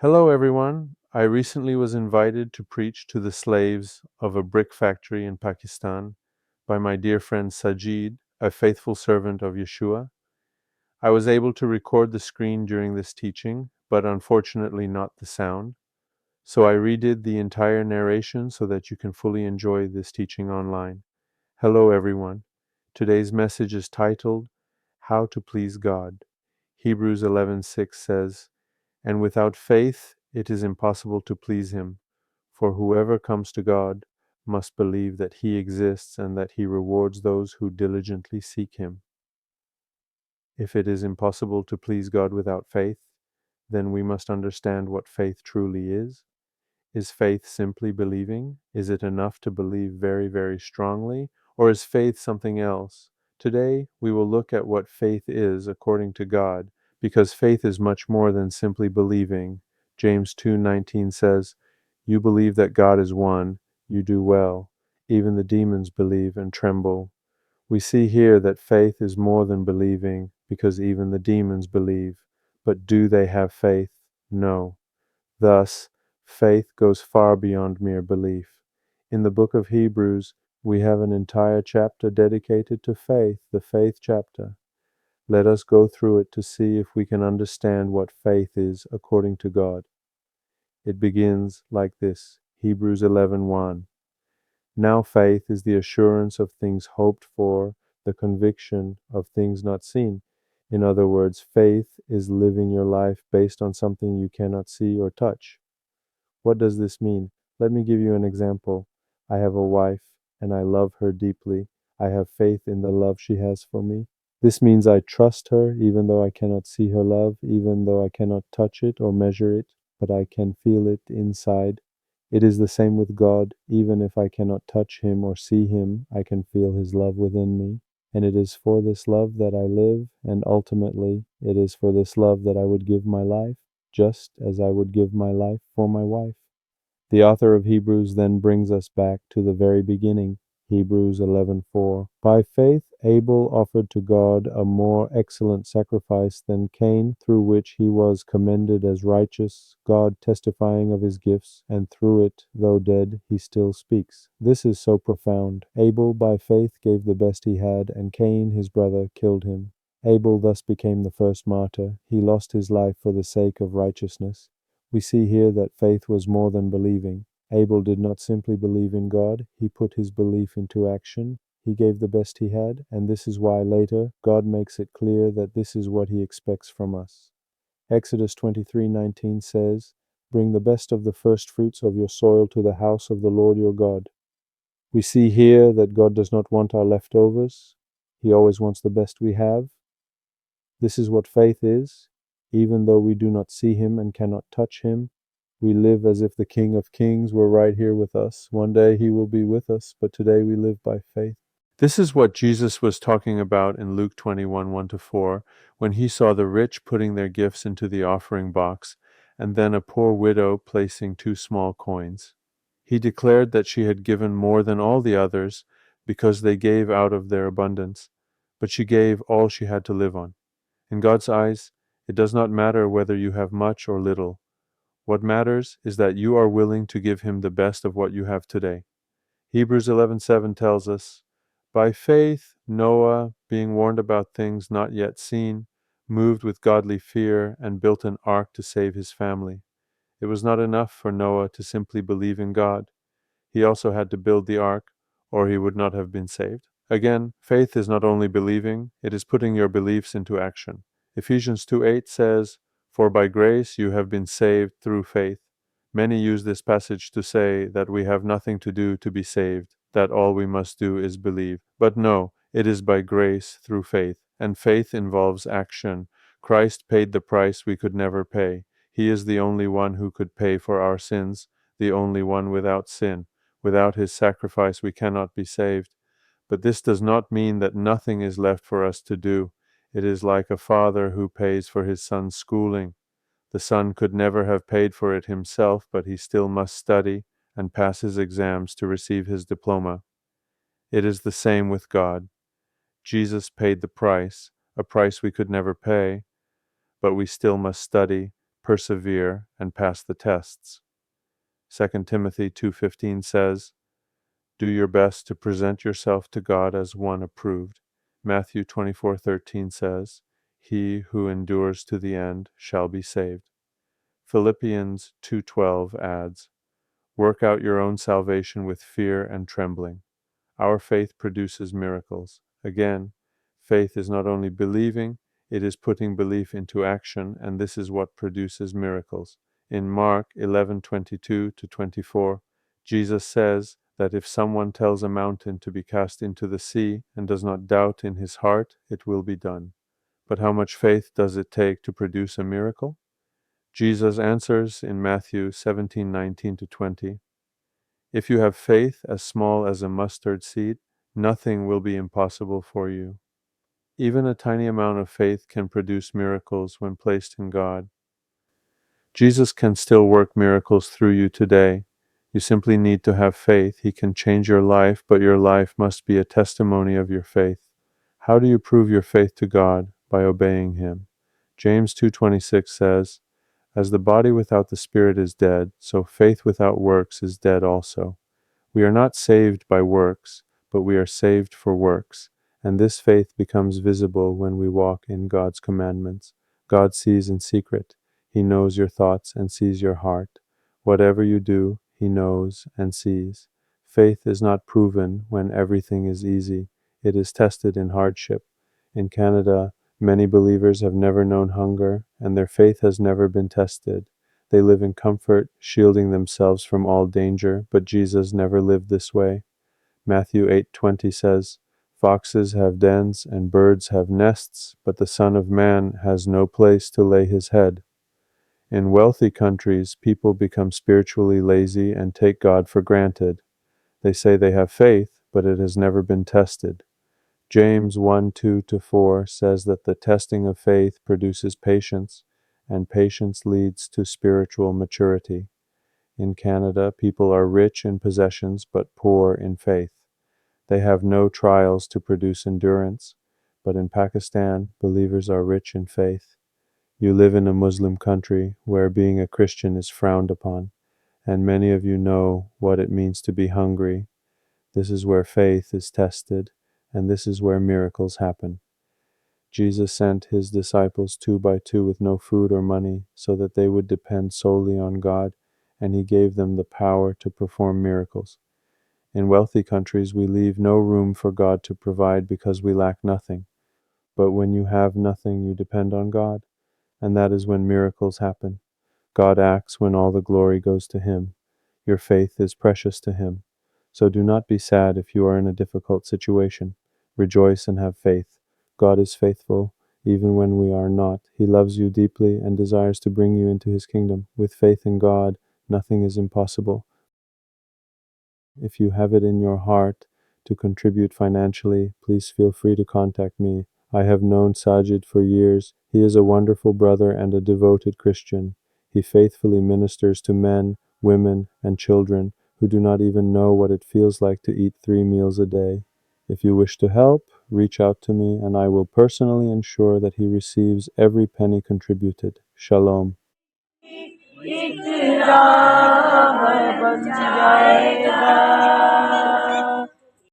Hello, everyone. I recently was invited to preach to the slaves of a brick factory in Pakistan by my dear friend Sajid, a faithful servant of Yeshua. I was able to record the screen during this teaching, but unfortunately not the sound. So I redid the entire narration so that you can fully enjoy this teaching online. Hello, everyone. Today's message is titled, How to Please God. Hebrews 11:6 says, And without faith it is impossible to please him, for whoever comes to God must believe that he exists and that he rewards those who diligently seek him. If it is impossible to please God without faith, then we must understand what faith truly is. Is faith simply believing? Is it enough to believe very, very strongly? Or is faith something else? Today, we will look at what faith is according to God, because faith is much more than simply believing. James 2:19 says, You believe that God is one, you do well. Even the demons believe and tremble. We see here that faith is more than believing, because even the demons believe. But do they have faith? No. Thus, faith goes far beyond mere belief. In the book of Hebrews, we have an entire chapter dedicated to faith, the faith chapter. Let us go through it to see if we can understand what faith is according to God. It begins like this, Hebrews 11:1. Now faith is the assurance of things hoped for, the conviction of things not seen. In other words, faith is living your life based on something you cannot see or touch. What does this mean? Let me give you an example. I have a wife, and I love her deeply. I have faith in the love she has for me. This means I trust her, even though I cannot see her love, even though I cannot touch it or measure it, but I can feel it inside. It is the same with God. Even if I cannot touch him or see him, I can feel his love within me. And it is for this love that I live, and ultimately, it is for this love that I would give my life, just as I would give my life for my wife. The author of Hebrews then brings us back to the very beginning, Hebrews 11:4. By faith Abel offered to God a more excellent sacrifice than Cain, through which he was commended as righteous, God testifying of his gifts, and through it, though dead, he still speaks. This is so profound. Abel by faith gave the best he had, and Cain, his brother, killed him. Abel thus became the first martyr. He lost his life for the sake of righteousness. We see here that faith was more than believing. Abel did not simply believe in God, he put his belief into action. He gave the best he had, and this is why later God makes it clear that this is what he expects from us. Exodus 23:19 says, Bring the best of the first fruits of your soil to the house of the Lord your God. We see here that God does not want our leftovers. He always wants the best we have. This is what faith is. Even though we do not see him and cannot touch him, we live as if the King of Kings were right here with us. One day he will be with us, but today we live by faith. This is what Jesus was talking about in Luke 21:1-4, when he saw the rich putting their gifts into the offering box, and then a poor widow placing 2 small coins. He declared that she had given more than all the others because they gave out of their abundance, but she gave all she had to live on. In God's eyes, it does not matter whether you have much or little. What matters is that you are willing to give him the best of what you have today. Hebrews 11:7 tells us, By faith Noah, being warned about things not yet seen, moved with godly fear and built an ark to save his family. It was not enough for Noah to simply believe in God. He also had to build the ark, or he would not have been saved. Again, faith is not only believing, it is putting your beliefs into action. Ephesians 2:8 says, For by grace you have been saved through faith. Many use this passage to say that we have nothing to do to be saved, that all we must do is believe. But no, it is by grace through faith, and faith involves action. Christ paid the price we could never pay. He is the only one who could pay for our sins, the only one without sin. Without his sacrifice we cannot be saved. But this does not mean that nothing is left for us to do. It is like a father who pays for his son's schooling. The son could never have paid for it himself, but he still must study and pass his exams to receive his diploma. It is the same with God. Jesus paid the price, a price we could never pay, but we still must study, persevere, and pass the tests. 2 Timothy 2:15 says, "Do your best to present yourself to God as one approved." Matthew 24:13 says, "He who endures to the end shall be saved." Philippians 2:12 adds, "Work out your own salvation with fear and trembling." Our faith produces miracles. Again, faith is not only believing, it is putting belief into action, and this is what produces miracles. In Mark 11:22-24, Jesus says that if someone tells a mountain to be cast into the sea and does not doubt in his heart, it will be done. But how much faith does it take to produce a miracle? Jesus answers in Matthew 17:19-20, "If you have faith as small as a mustard seed, nothing will be impossible for you." Even a tiny amount of faith can produce miracles when placed in God. Jesus can still work miracles through you today. You simply need to have faith. He can change your life, but your life must be a testimony of your faith. How do you prove your faith to God? By obeying Him. James 2:26 says, "As the body without the spirit is dead, so faith without works is dead also." We are not saved by works, but we are saved for works, and this faith becomes visible when we walk in God's commandments. God sees in secret. He knows your thoughts and sees your heart. Whatever you do, He knows and sees. Faith is not proven when everything is easy. It is tested in hardship. In Canada, many believers have never known hunger, and their faith has never been tested. They live in comfort, shielding themselves from all danger, but Jesus never lived this way. Matthew 8:20 says, "Foxes have dens and birds have nests, but the Son of Man has no place to lay his head." In wealthy countries, people become spiritually lazy and take God for granted. They say they have faith, but it has never been tested. James 1:2-4 says that the testing of faith produces patience, and patience leads to spiritual maturity. In Canada, people are rich in possessions but poor in faith. They have no trials to produce endurance, but in Pakistan, believers are rich in faith. You live in a Muslim country where being a Christian is frowned upon, and many of you know what it means to be hungry. This is where faith is tested, and this is where miracles happen. Jesus sent his disciples 2 by 2 with no food or money, so that they would depend solely on God, and he gave them the power to perform miracles. In wealthy countries, we leave no room for God to provide because we lack nothing. But when you have nothing, you depend on God, and that is when miracles happen. God acts when all the glory goes to him. Your faith is precious to him. So do not be sad if you are in a difficult situation. Rejoice and have faith. God is faithful, even when we are not. He loves you deeply and desires to bring you into his kingdom. With faith in God, nothing is impossible. If you have it in your heart to contribute financially, please feel free to contact me. I have known Sajid for years. He is a wonderful brother and a devoted Christian. He faithfully ministers to men, women, and children who do not even know what it feels like to eat 3 meals a day. If you wish to help, reach out to me and I will personally ensure that he receives every penny contributed. Shalom. एक राह बन जाएगा